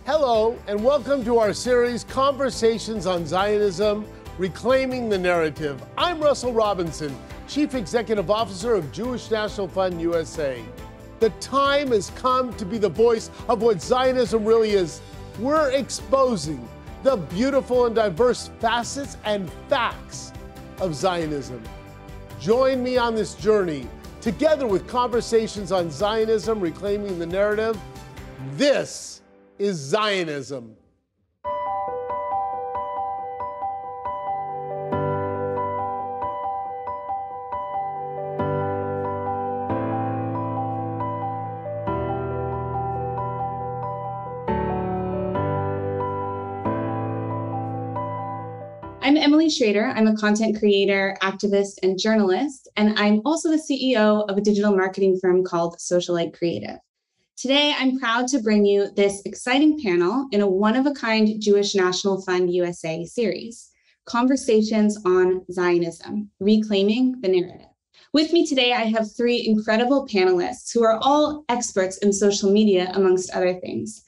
Hello, and welcome to our series, Conversations on Zionism, Reclaiming the Narrative. I'm Russell Robinson, Chief Executive Officer of Jewish National Fund USA. The time has come to be the voice of what Zionism really is. We're exposing the beautiful and diverse facets and facts of Zionism. Join me on this journey, together with Conversations on Zionism, Reclaiming the Narrative. This is Zionism. I'm Emily Schrader. I'm a content creator, activist, and journalist, and I'm also the CEO of a digital marketing firm called Socialite Creative. Today, I'm proud to bring you this exciting panel in a one-of-a-kind Jewish National Fund USA series, Conversations on Zionism, Reclaiming the Narrative. With me today, I have three incredible panelists who are all experts in social media, amongst other things.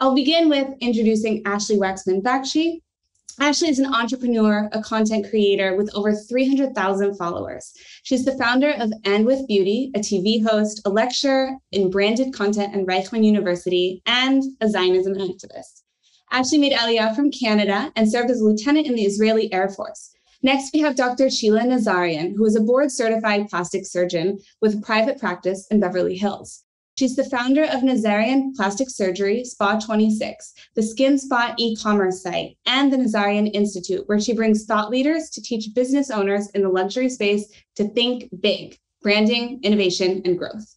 I'll begin with introducing Ashley Waxman-Bakshi. Ashley is an entrepreneur, a content creator with over 300,000 followers. She's the founder of And With Beauty, a TV host, a lecturer in branded content at Reichman University, and a Zionism activist. Ashley made Aliyah from Canada and served as a lieutenant in the Israeli Air Force. Next, we have Dr. Sheila Nazarian, who is a board-certified plastic surgeon with a private practice in Beverly Hills. She's the founder of Nazarian Plastic Surgery, Spa 26, the Skin Spa e-commerce site, and the Nazarian Institute, where she brings thought leaders to teach business owners in the luxury space to think big, branding, innovation, and growth.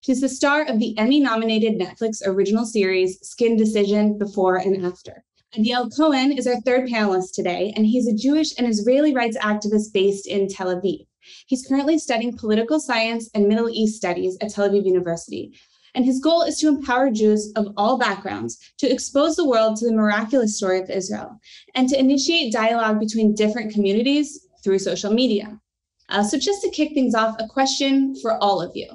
She's the star of the Emmy-nominated Netflix original series, Skin Decision, Before and After. Adiel Cohen is our third panelist today, and he's a Jewish and Israeli rights activist based in Tel Aviv. He's currently studying political science and Middle East studies at Tel Aviv University. And his goal is to empower Jews of all backgrounds to expose the world to the miraculous story of Israel and to initiate dialogue between different communities through social media. So just to kick things off, a question for all of you.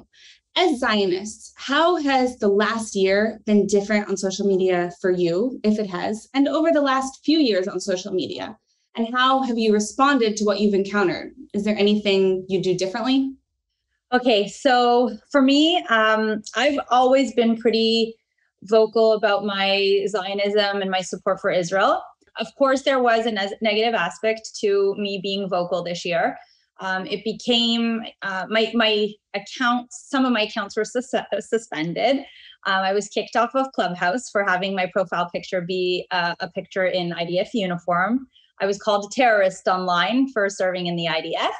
As Zionists, how has the last year been different on social media for you, if it has, and over the last few years on social media? And how have you responded to what you've encountered? Is there anything you do differently? Okay, so for me, I've always been pretty vocal about my Zionism and my support for Israel. Of course, there was a negative aspect to me being vocal this year. It became my accounts, some of my accounts were suspended. I was kicked off of Clubhouse for having my profile picture be a picture in IDF uniform. I was called a terrorist online for serving in the IDF.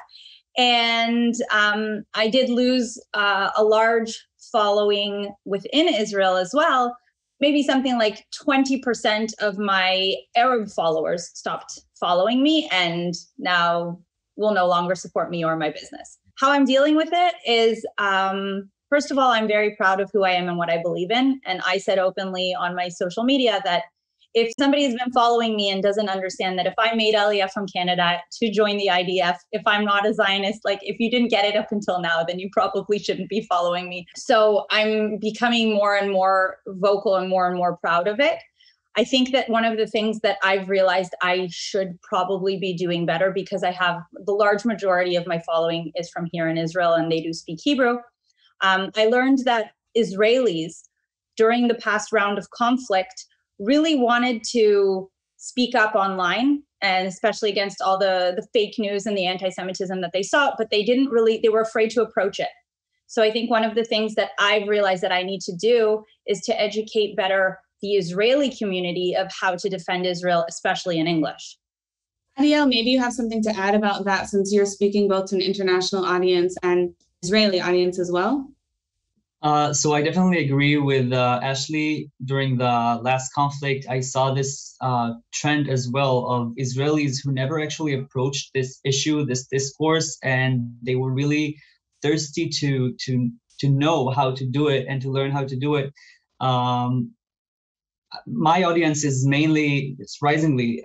And I did lose a large following within Israel as well. Maybe something like 20% of my Arab followers stopped following me and now will no longer support me or my business. How I'm dealing with it is, first of all, I'm very proud of who I am and what I believe in. And I said openly on my social media that if somebody has been following me and doesn't understand that if I made Aliyah from Canada to join the IDF, if I'm not a Zionist, like if you didn't get it up until now, then you probably shouldn't be following me. So I'm becoming more and more vocal and more proud of it. I think that one of the things that I've realized I should probably be doing better, because I have the large majority of my following is from here in Israel and they do speak Hebrew. I learned that Israelis during the past round of conflict really wanted to speak up online, and especially against all the fake news and the anti-Semitism that they saw, but they were afraid to approach it. So I think one of the things that I've realized that I need to do is to educate better the Israeli community of how to defend Israel, especially in English. Adiel, maybe you have something to add about that, since you're speaking both to an international audience and Israeli audience as well. So I definitely agree with Ashley. During the last conflict, I saw this trend as well of Israelis who never actually approached this issue, this discourse, and they were really thirsty to know how to do it and to learn how to do it. My audience is mainly, surprisingly,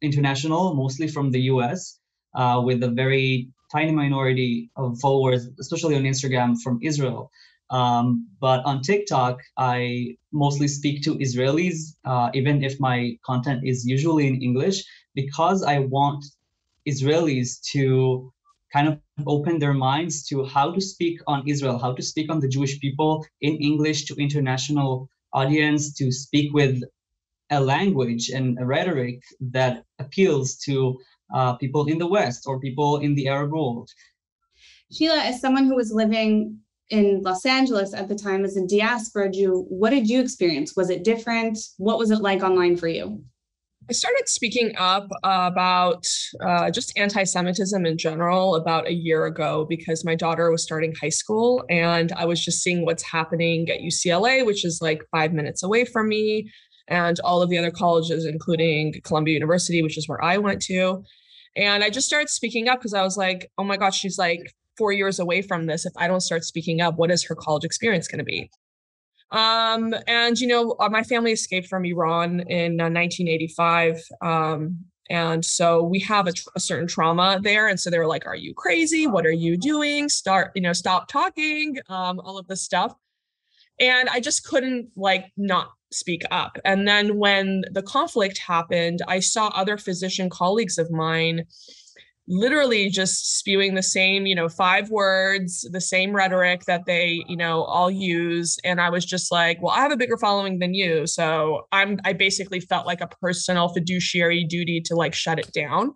international, mostly from the US, with a very tiny minority of followers, especially on Instagram, from Israel. But on TikTok, I mostly speak to Israelis, even if my content is usually in English, because I want Israelis to kind of open their minds to how to speak on Israel, how to speak on the Jewish people in English to international audience, to speak with a language and a rhetoric that appeals to people in the West or people in the Arab world. Sheila, as someone who was living in Los Angeles at the time as a diaspora Jew, what did you experience? Was it different? What was it like online for you? I started speaking up about just anti-Semitism in general about a year ago because my daughter was starting high school and I was just seeing what's happening at UCLA, which is like 5 minutes away from me, and all of the other colleges, including Columbia University, which is where I went to. And I just started speaking up because I was like, oh my gosh, she's like 4 years away from this. If I don't start speaking up, what is her college experience going to be? And, you know, my family escaped from Iran in 1985. And so we have a certain trauma there. And so they were like, are you crazy? What are you doing? Stop talking, all of this stuff. And I just couldn't not speak up. And then when the conflict happened, I saw other physician colleagues of mine literally just spewing the same, 5 words, the same rhetoric that they, all use. And I was just like, well, I have a bigger following than you. So I basically felt like a personal fiduciary duty to shut it down.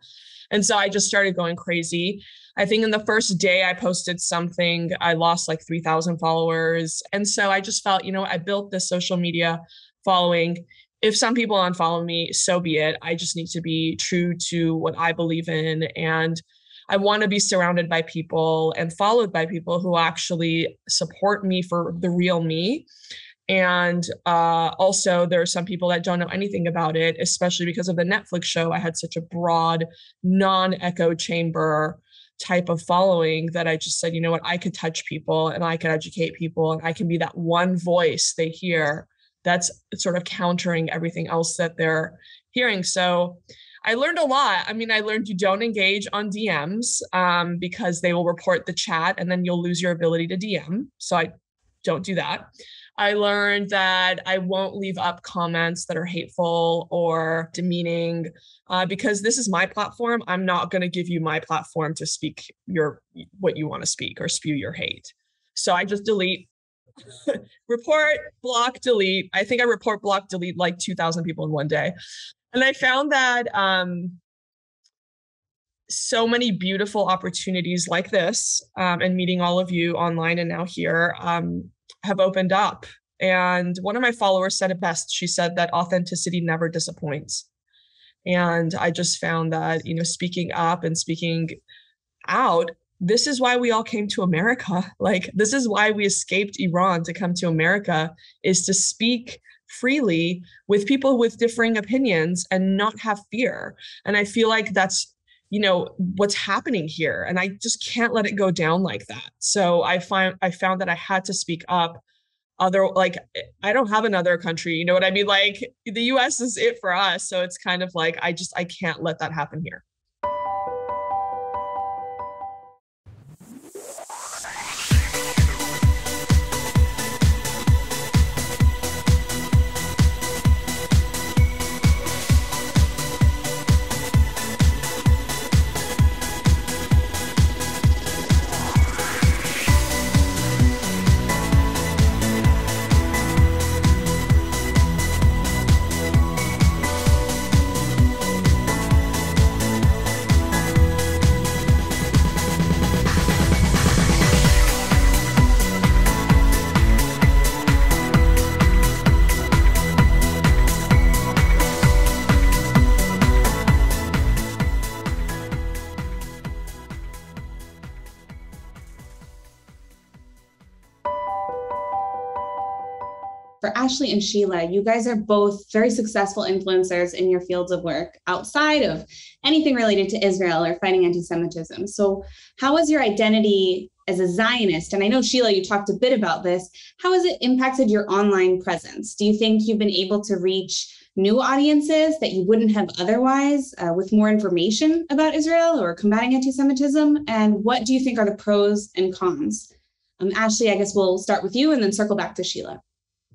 And so I just started going crazy. I think in the first day I posted something, I lost 3,000 followers. And so I just felt, I built this social media following. If some people unfollow me, so be it. I just need to be true to what I believe in. And I want to be surrounded by people and followed by people who actually support me for the real me. And also there are some people that don't know anything about it, especially because of the Netflix show. I had such a broad, non-echo chamber type of following that I just said, you know what, I could touch people and I could educate people and I can be that one voice they hear that's sort of countering everything else that they're hearing. So I learned a lot. I mean, I learned you don't engage on DMs because they will report the chat and then you'll lose your ability to DM. So I don't do that. I learned that I won't leave up comments that are hateful or demeaning because this is my platform. I'm not going to give you my platform to speak what you want to speak or spew your hate. So I just delete. Report, block, delete. I think I report, block, delete 2,000 people in one day. And I found that so many beautiful opportunities like this and meeting all of you online and now here have opened up. And one of my followers said it best. She said that authenticity never disappoints. And I just found that, speaking up and speaking out, this is why we all came to America. This is why we escaped Iran to come to America, is to speak freely with people with differing opinions and not have fear. And I feel like that's, what's happening here. And I just can't let it go down like that. So I found that I had to speak up. I don't have another country, you know what I mean? The US is it for us. So it's kind of I can't let that happen here. For Ashley and Sheila, you guys are both very successful influencers in your fields of work outside of anything related to Israel or fighting anti-Semitism. So how has your identity as a Zionist, and I know, Sheila, you talked a bit about this, how has it impacted your online presence? Do you think you've been able to reach new audiences that you wouldn't have otherwise with more information about Israel or combating anti-Semitism? And what do you think are the pros and cons? Ashley, I guess we'll start with you and then circle back to Sheila.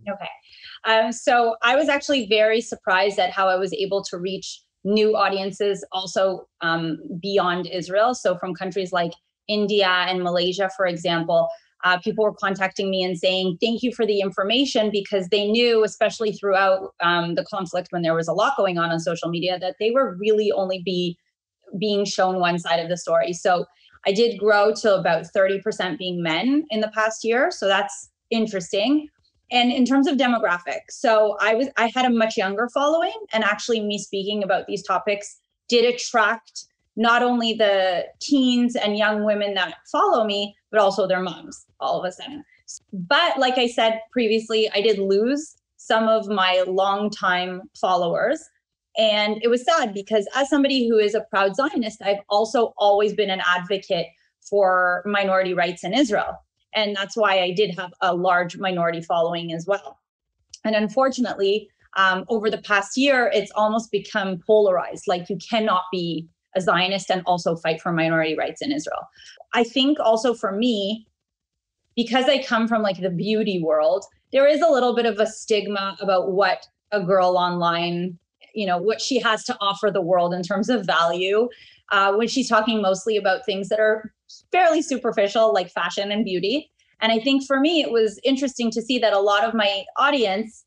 Okay. So I was actually very surprised at how I was able to reach new audiences also beyond Israel. So from countries like India and Malaysia, for example, people were contacting me and saying, thank you for the information, because they knew, especially throughout the conflict when there was a lot going on social media, that they were really only being shown one side of the story. So I did grow to about 30% being men in the past year. So that's interesting. And in terms of demographics, so I had a much younger following, and actually me speaking about these topics did attract not only the teens and young women that follow me, but also their moms all of a sudden. But like I said previously, I did lose some of my longtime followers. And it was sad because as somebody who is a proud Zionist, I've also always been an advocate for minority rights in Israel. And that's why I did have a large minority following as well. And unfortunately, over the past year, it's almost become polarized. Like, you cannot be a Zionist and also fight for minority rights in Israel. I think also for me, because I come from like the beauty world, there is a little bit of a stigma about what a girl online, what she has to offer the world in terms of value, when she's talking mostly about things that are fairly superficial, like fashion and beauty. And I think for me, it was interesting to see that a lot of my audience,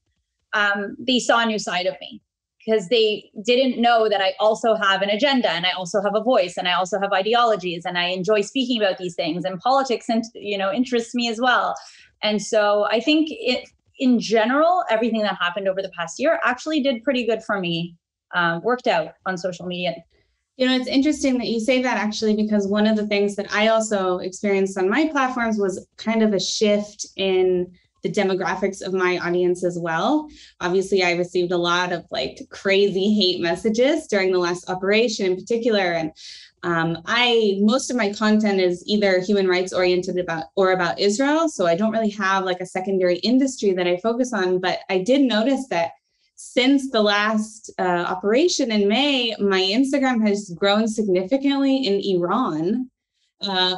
they saw a new side of me, because they didn't know that I also have an agenda, and I also have a voice, and I also have ideologies, and I enjoy speaking about these things, and politics, and interests me as well. And so I think in general, everything that happened over the past year actually did pretty good for me, worked out on social media. It's interesting that you say that, actually, because one of the things that I also experienced on my platforms was kind of a shift in the demographics of my audience as well. Obviously, I received a lot of like crazy hate messages during the last operation in particular. And most of my content is either human rights oriented about Israel. So I don't really have like a secondary industry that I focus on. But I did notice that since the last operation in May, my Instagram has grown significantly in Iran,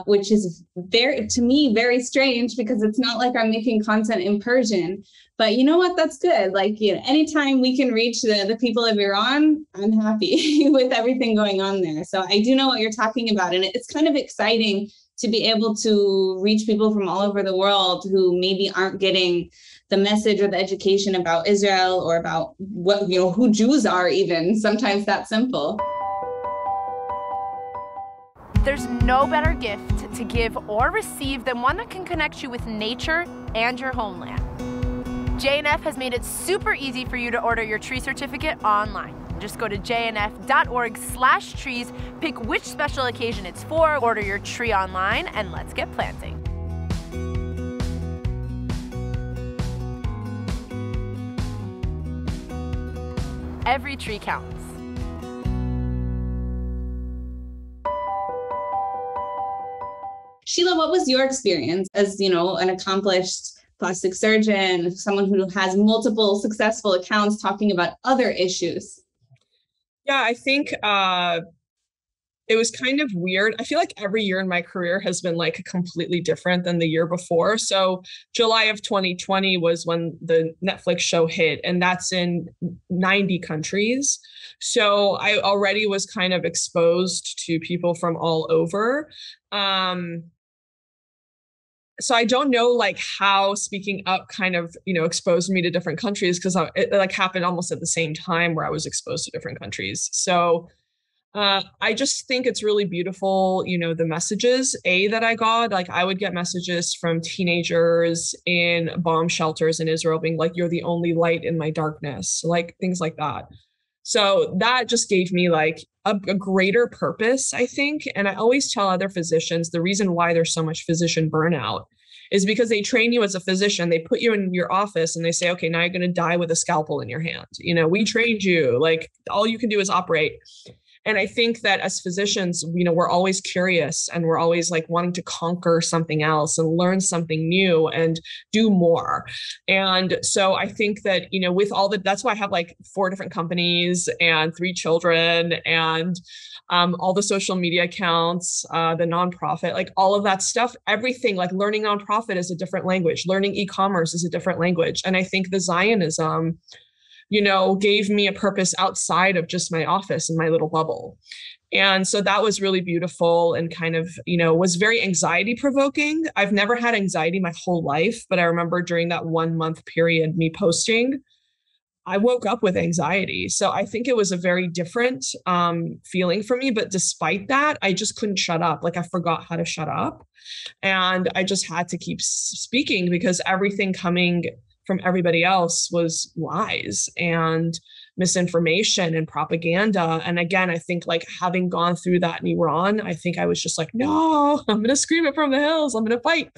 which is to me, very strange, because it's not like I'm making content in Persian. But you know what? That's good. Like, anytime we can reach the people of Iran, I'm happy with everything going on there. So I do know what you're talking about. And it's kind of exciting to be able to reach people from all over the world who maybe aren't getting the message or the education about Israel, or about what, who Jews are even. Sometimes that simple. There's no better gift to give or receive than one that can connect you with nature and your homeland. JNF has made it super easy for you to order your tree certificate online. Just go to jnf.org/trees, pick which special occasion it's for, order your tree online, and let's get planting. Every tree counts. Sheila, what was your experience as, an accomplished plastic surgeon, someone who has multiple successful accounts talking about other issues? Yeah, I think it was kind of weird. I feel like every year in my career has been like completely different than the year before. So July of 2020 was when the Netflix show hit, and that's in 90 countries. So I already was kind of exposed to people from all over. So I don't know like how speaking up kind of, exposed me to different countries, because it like happened almost at the same time where I was exposed to different countries. So I just think it's really beautiful, the messages that I got. Like, I would get messages from teenagers in bomb shelters in Israel being like, you're the only light in my darkness, like things like that. So that just gave me like a greater purpose, I think. And I always tell other physicians, the reason why there's so much physician burnout is because they train you as a physician. They put you in your office and they say, okay, now you're going to die with a scalpel in your hand. We trained you, like all you can do is operate. And I think that as physicians, we're always curious and we're always like wanting to conquer something else and learn something new and do more. And so I think that, with all that's why I have like 4 different companies and 3 children and all the social media accounts, the nonprofit, like all of that stuff, everything, like learning nonprofit is a different language, learning e-commerce is a different language. And I think the Zionism, gave me a purpose outside of just my office and my little bubble. And so that was really beautiful and kind of, was very anxiety provoking. I've never had anxiety my whole life, but I remember during that 1 month period, me posting, I woke up with anxiety. So I think it was a very different feeling for me. But despite that, I just couldn't shut up. Like I forgot how to shut up. And I just had to keep speaking because everything coming from everybody else was lies and misinformation and propaganda. And again, I think like having gone through that in Iran, I think I was just like, no, I'm going to scream it from the hills. I'm going to fight.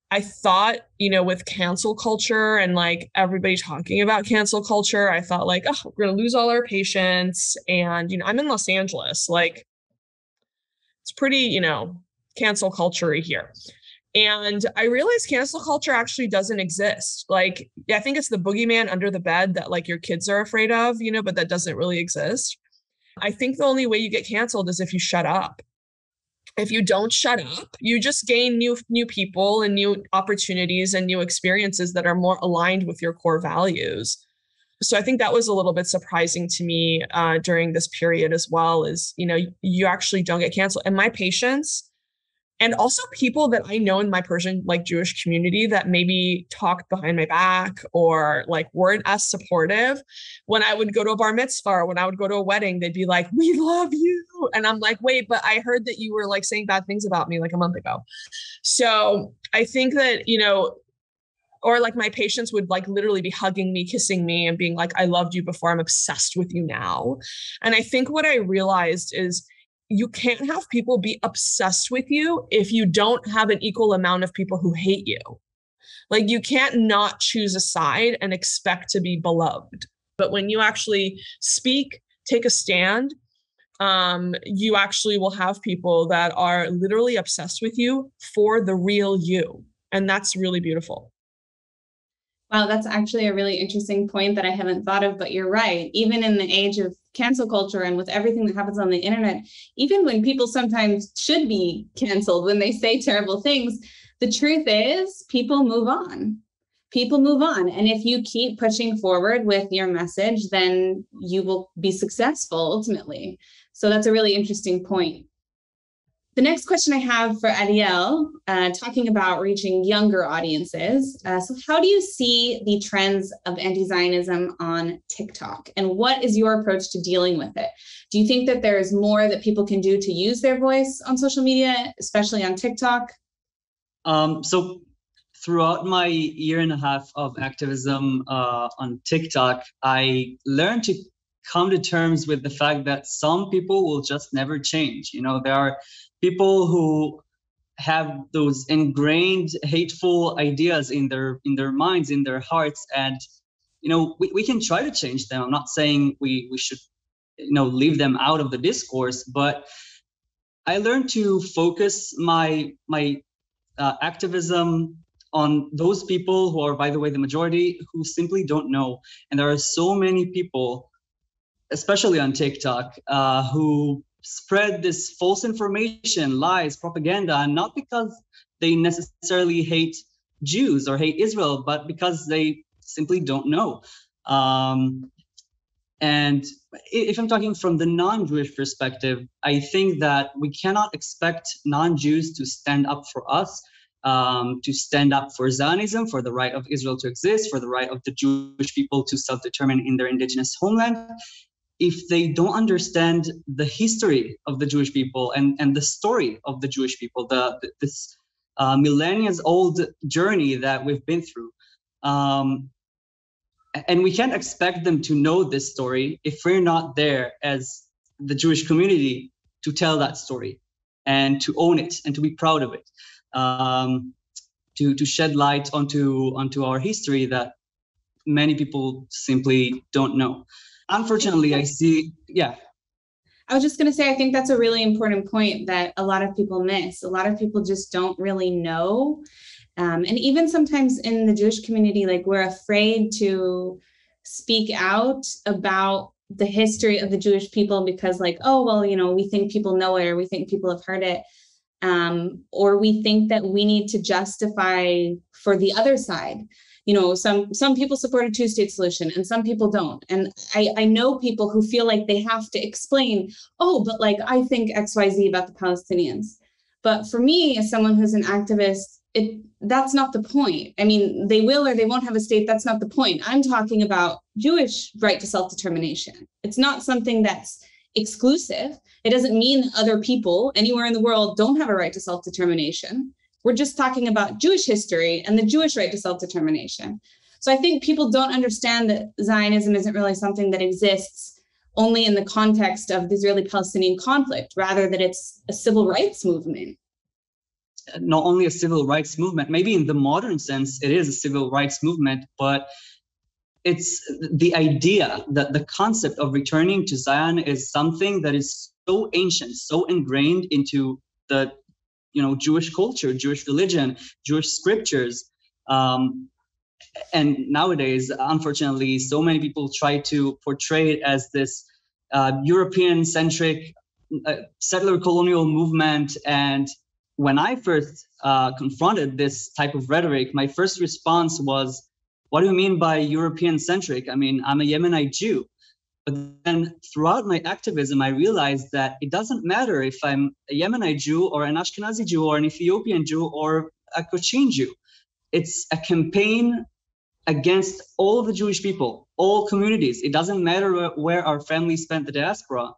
I thought, with cancel culture and like everybody talking about cancel culture, I thought like, oh, we're going to lose all our patients. And, I'm in Los Angeles, like it's pretty, cancel culture here. And I realized cancel culture actually doesn't exist. Like, I think it's the boogeyman under the bed that like your kids are afraid of, but that doesn't really exist. I think the only way you get canceled is if you shut up. If you don't shut up, you just gain new people and new opportunities and new experiences that are more aligned with your core values. So I think that was a little bit surprising to me during this period as well, is, you actually don't get canceled. And my patients, and also people that I know in my Persian, like Jewish community that maybe talked behind my back or like weren't as supportive. When I would go to a bar mitzvah or when I would go to a wedding, they'd be like, we love you. And I'm like, wait, but I heard that you were like saying bad things about me like a month ago. So I think that, or like my patients would like literally be hugging me, kissing me and being like, I loved you before, I'm obsessed with you now. And I think what I realized is you can't have people be obsessed with you if you don't have an equal amount of people who hate you. Like you can't not choose a side and expect to be beloved. But when you actually speak, take a stand, you actually will have people that are literally obsessed with you for the real you. And that's really beautiful. Wow, that's actually a really interesting point that I haven't thought of, but you're right. Even in the age of cancel culture and with everything that happens on the internet, even when people sometimes should be canceled, when they say terrible things, the truth is people move on. People move on. And if you keep pushing forward with your message, then you will be successful ultimately. So that's a really interesting point. The next question I have for Ariel, talking about reaching younger audiences. So how do you see the trends of anti-Zionism on TikTok? And what is your approach to dealing with it? Do you think that there's more that people can do to use their voice on social media, especially on TikTok? So throughout my 1.5 years of activism on TikTok, I learned to come to terms with the fact that some people will just never change. There are people who have those ingrained hateful ideas in their minds, in their hearts, and we can try to change them. I'm not saying we should leave them out of the discourse, but I learned to focus my activism on those people who are, by the way, the majority, who simply don't know. And there are so many people, especially on TikTok, who spread this false information, lies, propaganda, and not because they necessarily hate Jews or hate Israel, but because they simply don't know. And if I'm talking from the non-Jewish perspective, I think that we cannot expect non-Jews to stand up for us, to stand up for Zionism, for the right of Israel to exist, for the right of the Jewish people to self-determine in their indigenous homeland, if they don't understand the history of the Jewish people and the story of the Jewish people, this millennia-old journey that we've been through. And we can't expect them to know this story if we're not there as the Jewish community to tell that story and to own it and to be proud of it, to shed light onto our history that many people simply don't know. Unfortunately, I see, yeah. I was just going to say, I think that's a really important point that a lot of people miss. A lot of people just don't really know. And even sometimes in the Jewish community, like we're afraid to speak out about the history of the Jewish people because like, oh, well, we think people know it or we think people have heard it. Or we think that we need to justify for the other side. Some people support a two-state solution and some people don't. And I know people who feel like they have to explain, oh, but like, I think XYZ about the Palestinians. But for me, as someone who's an activist, that's not the point. I mean, they will or they won't have a state. That's not the point. I'm talking about Jewish right to self-determination. It's not something that's exclusive. It doesn't mean that other people anywhere in the world don't have a right to self-determination. We're just talking about Jewish history and the Jewish right to self-determination. So I think people don't understand that Zionism isn't really something that exists only in the context of the Israeli-Palestinian conflict, rather that it's a civil rights movement. Not only a civil rights movement, maybe in the modern sense, it is a civil rights movement, but it's the idea that the concept of returning to Zion is something that is so ancient, so ingrained into the Jewish culture, Jewish religion, Jewish scriptures. And nowadays, unfortunately, so many people try to portray it as this European-centric settler colonial movement. And when I first confronted this type of rhetoric, my first response was, what do you mean by European-centric? I mean, I'm a Yemenite Jew. But then throughout my activism, I realized that it doesn't matter if I'm a Yemenite Jew or an Ashkenazi Jew or an Ethiopian Jew or a Cochin Jew. It's a campaign against all of the Jewish people, all communities. It doesn't matter where our families spent the diaspora.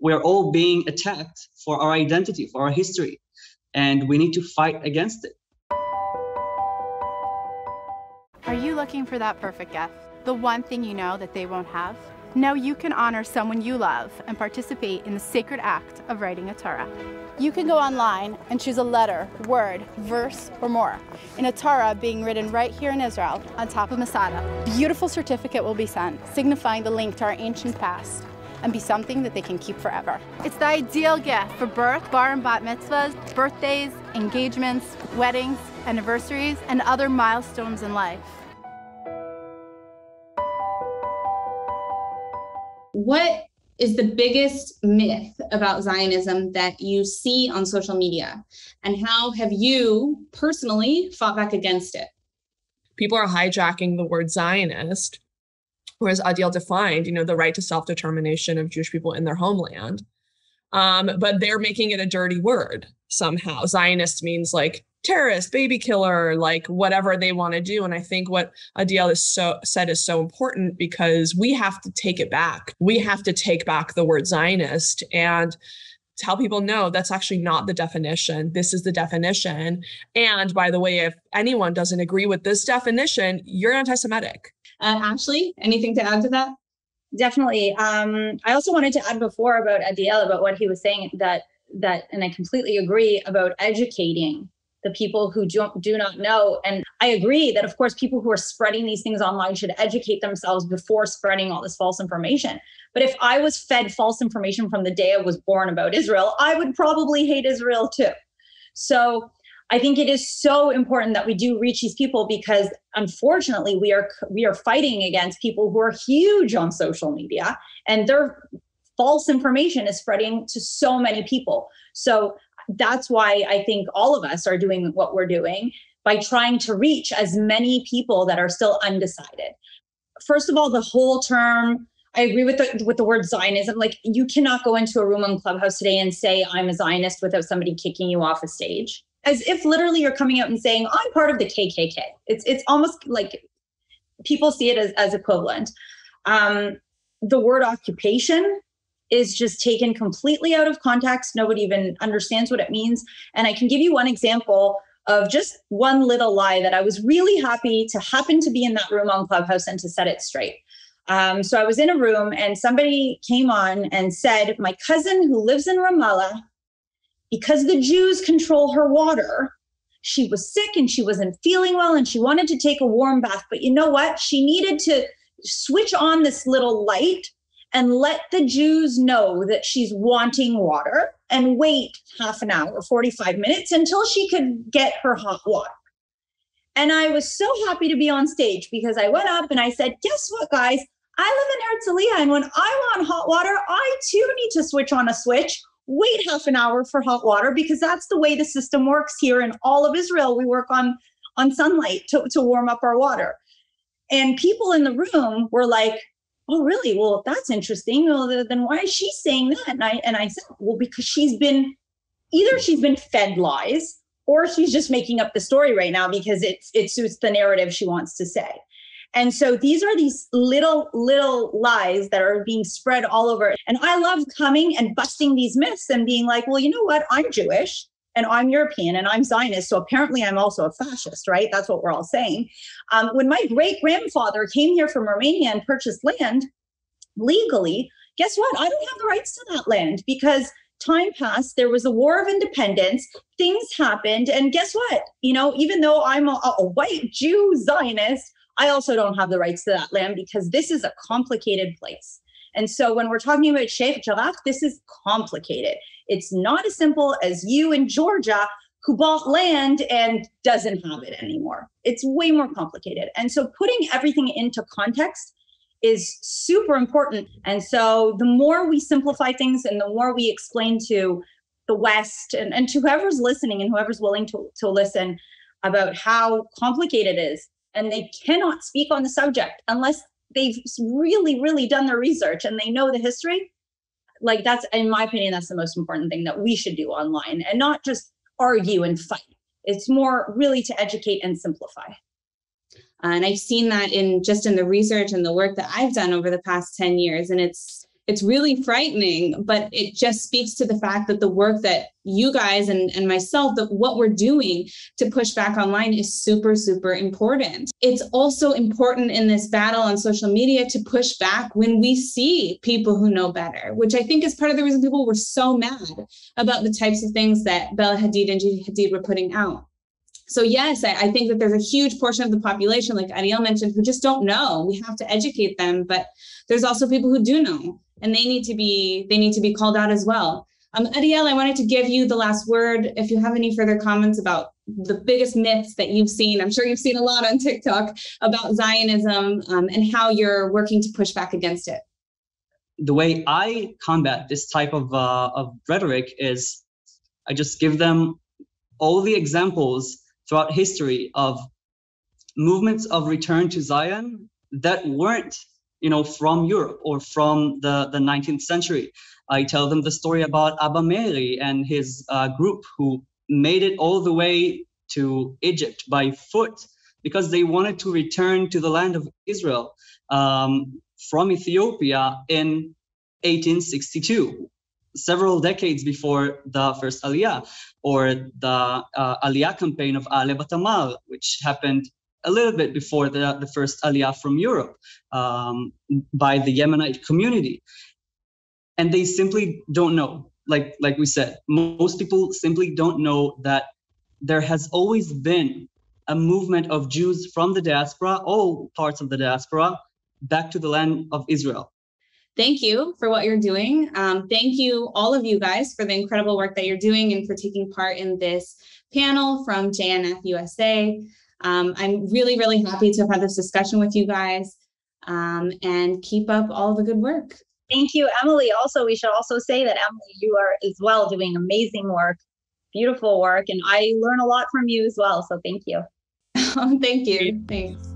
We're all being attacked for our identity, for our history, and we need to fight against it. Are you looking for that perfect gift? The one thing you know that they won't have? Now you can honor someone you love and participate in the sacred act of writing a Torah. You can go online and choose a letter, word, verse, or more in a Torah being written right here in Israel on top of Masada. A beautiful certificate will be sent, signifying the link to our ancient past, and be something that they can keep forever. It's the ideal gift for birth, bar and bat mitzvahs, birthdays, engagements, weddings, anniversaries, and other milestones in life. What is the biggest myth about Zionism that you see on social media? And how have you personally fought back against it? People are hijacking the word Zionist, whereas Adiel defined, the right to self-determination of Jewish people in their homeland. But they're making it a dirty word somehow. Zionist means like terrorist, baby killer, like whatever they want to do. And I think what Adiel said is so important because we have to take it back. We have to take back the word Zionist and tell people, no, that's actually not the definition. This is the definition. And by the way, if anyone doesn't agree with this definition, you're anti-Semitic. Ashley, anything to add to that? Definitely. I also wanted to add before about Adiel, about what he was saying that, and I completely agree about educating the people who do not know. And I agree that, of course, people who are spreading these things online should educate themselves before spreading all this false information. But if I was fed false information from the day I was born about Israel, I would probably hate Israel too. So I think it is so important that we do reach these people because, unfortunately, we are fighting against people who are huge on social media, and their false information is spreading to so many people. So that's why I think all of us are doing what we're doing by trying to reach as many people that are still undecided. First of all, the whole term, I agree with the word Zionism. Like, you cannot go into a room on Clubhouse today and say, I'm a Zionist without somebody kicking you off a stage. As if literally you're coming out and saying, I'm part of the KKK. It's almost like people see it as equivalent. The word occupation is just taken completely out of context. Nobody even understands what it means. And I can give you one example of just one little lie that I was really happy to happen to be in that room on Clubhouse and to set it straight. So I was in a room and somebody came on and said, my cousin who lives in Ramallah, because the Jews control her water, she was sick and she wasn't feeling well and she wanted to take a warm bath. But you know what? She needed to switch on this little light and let the Jews know that she's wanting water and wait half an hour, 45 minutes until she could get her hot water. And I was so happy to be on stage because I went up and I said, guess what, guys? I live in Herzliya, and when I want hot water, I too need to switch on a switch, wait half an hour for hot water, because that's the way the system works here in all of Israel. We work on sunlight to warm up our water. And people in the room were like, oh, really? Well, that's interesting. Well, then why is she saying that? And I said, well, because she's been fed lies, or she's just making up the story right now because it suits the narrative she wants to say. And so these are these little lies that are being spread all over. And I love coming and busting these myths and being like, well, you know what? I'm Jewish and I'm European and I'm Zionist. So apparently I'm also a fascist, right? That's what we're all saying. When my great-grandfather came here from Romania and purchased land legally, guess what? I don't have the rights to that land because time passed. There was a war of independence. Things happened. And guess what? Even though I'm a white Jew Zionist, I also don't have the rights to that land because this is a complicated place. And so when we're talking about Sheikh Jarrah, this is complicated. It's not as simple as you in Georgia who bought land and doesn't have it anymore. It's way more complicated. And so putting everything into context is super important. And so the more we simplify things and the more we explain to the West and to whoever's listening and whoever's willing to listen about how complicated it is, and they cannot speak on the subject unless they've really, really done their research and they know the history. Like that's, in my opinion, that's the most important thing that we should do online and not just argue and fight. It's more really to educate and simplify. And I've seen that in the research and the work that I've done over the past 10 years. And it's really frightening, but it just speaks to the fact that the work that you guys and myself, that what we're doing to push back online is super, super important. It's also important in this battle on social media to push back when we see people who know better, which I think is part of the reason people were so mad about the types of things that Bella Hadid and Gigi Hadid were putting out. So yes, I think that there's a huge portion of the population, like Ariel mentioned, who just don't know. We have to educate them, but there's also people who do know, and they need to be called out as well. Ariel, I wanted to give you the last word. If you have any further comments about the biggest myths that you've seen, I'm sure you've seen a lot on TikTok about Zionism and how you're working to push back against it. The way I combat this type of rhetoric is I just give them all the examples throughout history of movements of return to Zion that weren't, from Europe or from the 19th century. I tell them the story about Abba Meiri and his group who made it all the way to Egypt by foot because they wanted to return to the land of Israel from Ethiopia in 1862. Several decades before the first Aliyah, or the Aliyah campaign of Ale Batamar, which happened a little bit before the first Aliyah from Europe by the Yemenite community. And they simply don't know, like we said, most people simply don't know that there has always been a movement of Jews from the diaspora, all parts of the diaspora, back to the land of Israel. Thank you for what you're doing. Thank you, all of you guys, for the incredible work that you're doing and for taking part in this panel from jnf-usa. I'm really, really happy to have had this discussion with you guys and keep up all the good work. Thank you, Emily. Also, we should also say that, Emily, you are as well doing amazing work, beautiful work, and I learn a lot from you as well. So thank you. Thank you. Thanks.